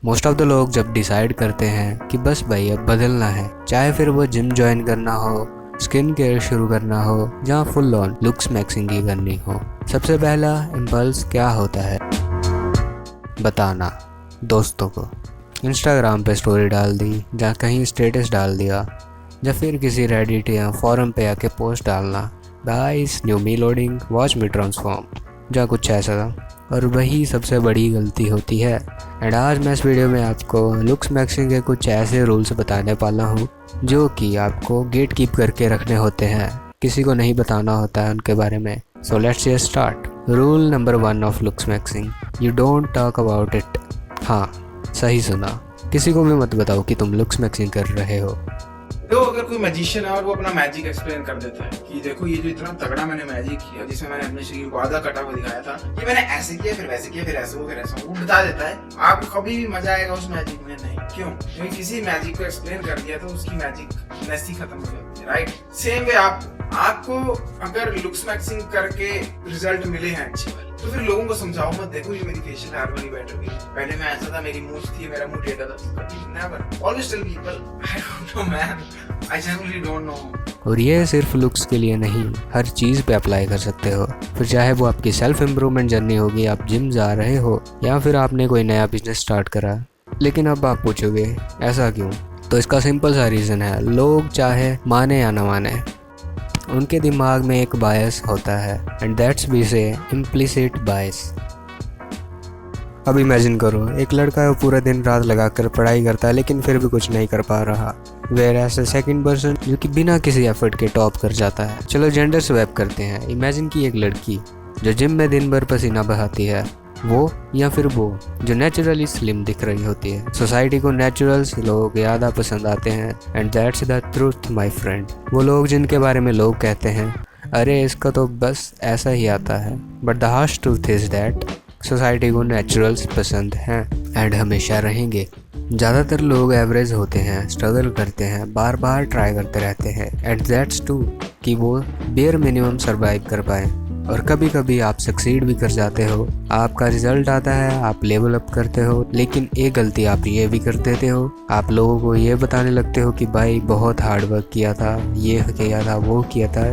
Most of the लोग जब decide करते हैं कि बस भाई अब बदलना है, चाहे फिर वो जिम ज्वाइन करना हो, स्किन केयर शुरू करना हो या फुल ऑन लुक्स मैक्सिंग ही करनी हो, सबसे पहला इम्पल्स क्या होता है? बताना दोस्तों को। इंस्टाग्राम पे स्टोरी डाल दी, या कहीं स्टेटस डाल दिया, या फिर किसी रेडिट या फोरम पे आके पोस्ट डालना, गाइस न्यू मी लोडिंग, वॉच मी ट्रांसफॉर्म, या कुछ ऐसा। और वही सबसे बड़ी गलती होती है। एंड आज मैं इस वीडियो में आपको लुक्स मैक्सिंग के कुछ ऐसे रूल्स बताने वाला हूँ जो कि आपको गेट कीप करके रखने होते हैं, किसी को नहीं बताना होता है उनके बारे में। So let's just start. Rule number 1 of looks maxing, you don't talk about it. हाँ, सही सुना, किसी को भी मत बताओ कि तुम लुक्स मैक्सिंग कर रहे हो। तो अगर कोई मैजिशियन है और वो अपना मैजिक एक्सप्लेन कर देता है कि देखो ये जो इतना तगड़ा मैंने मैजिक किया, जिसमें मैंने अपने शरीर को आधा कटा हुआ दिखाया था, ये मैंने ऐसे किया, फिर वैसे किया, फिर ऐसे हो, फिर ऐसा हो, वो बता देता है, आपको कभी भी मजा आएगा उस मैजिक में? नहीं। क्यों? क्योंकि किसी मैजिक को एक्सप्लेन कर दिया तो उसकी मैजिक नेस ही खत्म हो जाती है, राइट? सेम वे आपको अगर लुक्स मैक्सिंग करके रिजल्ट मिले हैं अच्छे वाले, तो फिर लोगों को समझाओ मत, देखो ये मेरी फेशियल हेयर वाली बेटर हुई, पहले मैं ऐसा था, मेरी मूंछ थी, मेरा मुंह टेढ़ा था। Never, always tell people I don't know man, I genuinely don't know. और ये सिर्फ लुक्स के लिए नहीं, हर चीज़ पे अप्लाई कर सकते हो। फिर चाहे वो आपकी सेल्फ इम्प्रूवमेंट जर्नी होगी, आप जिम जा रहे हो, या फिर आपने कोई नया बिजनेस स्टार्ट करा। लेकिन अब आप पूछोगे ऐसा क्यों? तो इसका सिंपल सा रीज़न है, लोग चाहे माने या ना माने, उनके दिमाग में एक बायस होता है, एंड दैट्स वी से इम्प्लिसिट बायस। अब इमेजिन करो, एक लड़का है, वो पूरा दिन रात लगाकर पढ़ाई करता है लेकिन फिर भी कुछ नहीं कर पा रहा। वेयर एज सेकंड पर्सन जो कि बिना किसी एफर्ट के टॉप कर जाता है। चलो जेंडर स्वैप करते हैं। इमेजिन की एक लड़की जो जिम में दिन भर पसीना बहाती है, वो या फिर वो जो नेचुरली स्लिम दिख रही होती है। सोसाइटी को नेचुरल्स लोग ज़्यादा पसंद आते हैं, and that's the truth my friend. वो लोग जिनके बारे में लोग कहते हैं अरे इसका तो बस ऐसा ही आता है, but the harsh truth is that society को नेचुरल्स पसंद हैं एंड हमेशा रहेंगे। ज़्यादातर लोग एवरेज होते हैं, स्ट्रगल करते हैं, बार बार ट्राई करते रहते हैं, एंड दैट्स टू कि वो बेयर मिनिमम सर्वाइव कर पाए। और कभी कभी आप सक्सीड भी कर जाते हो, आपका रिजल्ट आता है, आप लेवल अप करते हो, लेकिन एक गलती आप ये भी कर देते हो, आप लोगों को ये बताने लगते हो कि भाई बहुत हार्ड वर्क किया था, ये किया था, वो किया था,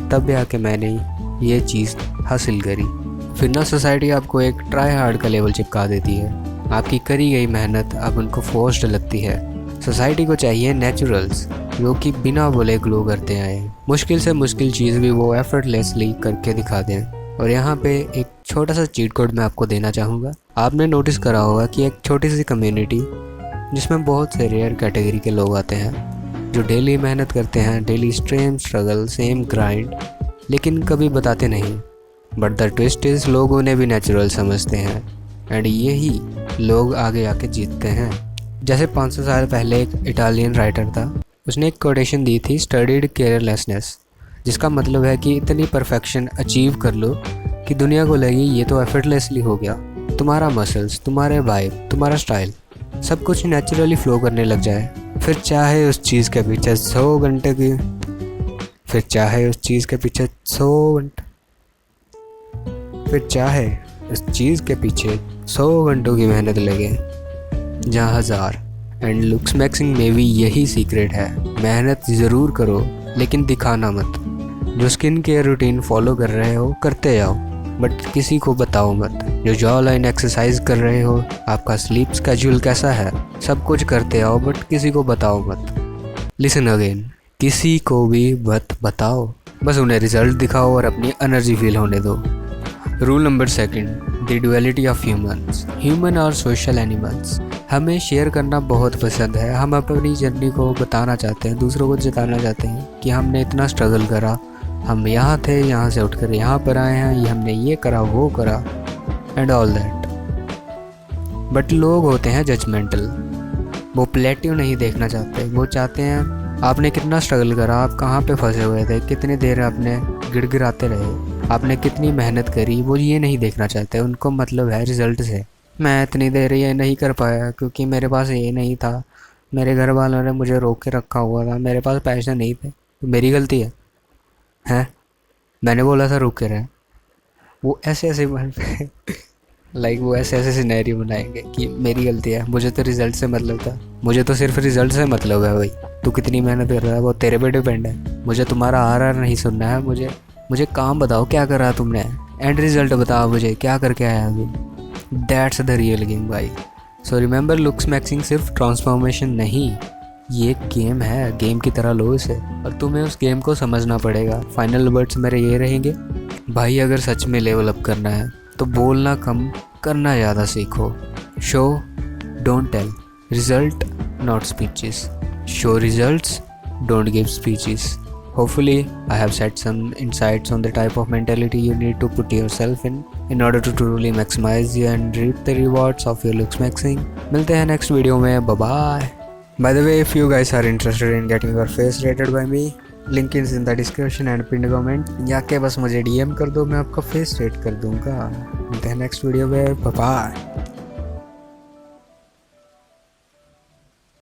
तब भी आके मैंने ये चीज़ हासिल करी। फिर ना सोसाइटी आपको एक ट्राई हार्ड का लेवल चिपका देती है, आपकी करी गई मेहनत अब उनको फोर्स्ड लगती है। सोसाइटी को चाहिए नेचुरल्स जो कि बिना बोले ग्लो करते आए, मुश्किल से मुश्किल चीज़ भी वो एफर्टलेसली करके दिखा दें। और यहाँ पे एक छोटा सा चीट कोड मैं आपको देना चाहूँगा। आपने नोटिस करा होगा कि एक छोटी सी कम्युनिटी जिसमें बहुत से रेयर कैटेगरी के लोग आते हैं जो डेली मेहनत करते हैं, daily same struggle, same grind, लेकिन कभी बताते नहीं। बट द ट्विस्ट इज लोग उन्हें भी नेचुरल समझते हैं, एंड यही लोग आगे आके जीतते हैं। जैसे 500 साल पहले एक इटालियन राइटर था, उसने एक कोटेशन दी थी, स्टडीड केयरलेसनेस, जिसका मतलब है कि इतनी परफेक्शन अचीव कर लो कि दुनिया को लगे ये तो एफर्टलेसली हो गया। तुम्हारा मसल्स, तुम्हारे वाइब, तुम्हारा स्टाइल, सब कुछ नेचुरली फ्लो करने लग जाए। फिर चाहे उस चीज़ के पीछे 100 घंटे की फिर चाहे उस चीज़ के पीछे 100 घंटों की मेहनत लगे, जहाँ 1000। एंड लुक्स मैक्सिंग में भी यही सीक्रेट है, मेहनत ज़रूर करो लेकिन दिखाना मत। जो स्किन केयर रूटीन फॉलो कर रहे हो करते जाओ, बट किसी को बताओ मत। जो जॉ लाइन एक्सरसाइज कर रहे हो, आपका स्लीप स्केड्यूल कैसा है, सब कुछ करते आओ, बट किसी को बताओ मत। लिसन अगेन, किसी को भी मत बताओ, बस उन्हें रिजल्ट दिखाओ और अपनी एनर्जी फील होने दो। Rule number 2, the duality of humans. Human are social animals. हमें शेयर करना बहुत पसंद है, हम अपनी जर्नी को बताना चाहते हैं, दूसरों को जताना चाहते हैं कि हमने इतना स्ट्रगल करा, हम यहाँ थे, यहाँ से उठकर यहाँ पर आए हैं, ये हमने ये करा, वो करा, एंड ऑल दैट। बट लोग होते हैं जजमेंटल, वो प्लेटिव नहीं देखना चाहते, वो चाहते हैं आपने कितना स्ट्रगल करा, आप कहाँ पे फंसे हुए थे, कितनी देर आपने गिड़गिड़ाते रहे, आपने कितनी मेहनत करी, वो ये नहीं देखना चाहते। उनको मतलब है रिजल्ट से, मैं इतनी देर ये नहीं कर पाया क्योंकि मेरे पास ये नहीं था, मेरे घर वालों ने मुझे रोक के रखा हुआ था, मेरे पास पैसे नहीं थे, तो मेरी गलती है हैं? मैंने बोला था रुक के रहे। वो ऐसे लाइक वो ऐसे ऐसे सिनेरियो बनाएंगे कि मेरी गलती है, मुझे तो रिजल्ट से मतलब था, मुझे तो सिर्फ रिजल्ट से मतलब है भाई, तू कितनी मेहनत कर रहा है वो तेरे पे डिपेंड है, मुझे तुम्हारा RR नहीं सुनना है, मुझे काम बताओ क्या करा तुमने, एंड रिजल्ट बताओ मुझे क्या करके आया अभी। दैट्स द रियल गेम भाई। सो रिमेंबर, लुक्स मैक्सिंग सिर्फ ट्रांसफॉर्मेशन नहीं, ये एक गेम है, गेम की तरह लो इसे, और तुम्हें उस गेम को समझना पड़ेगा। फाइनल वर्ड्स मेरे ये रहेंगे भाई, अगर सच में लेवल अप करना है तो बोलना कम करना ज़्यादा सीखो। Show don't tell, result not speeches, show results don't give speeches. Hopefully, I have set some insights on the type of mentality you need to put yourself in order to truly maximize and reap the rewards of your looks maxing. मिलते हैं next video में, bye bye. By the way, if you guys are interested in getting your face rated by me, link is in the description and pinned comment. जाके बस मुझे DM कर दो, मैं आपका face rate कर दूँगा। मिलते हैं next video में, bye bye.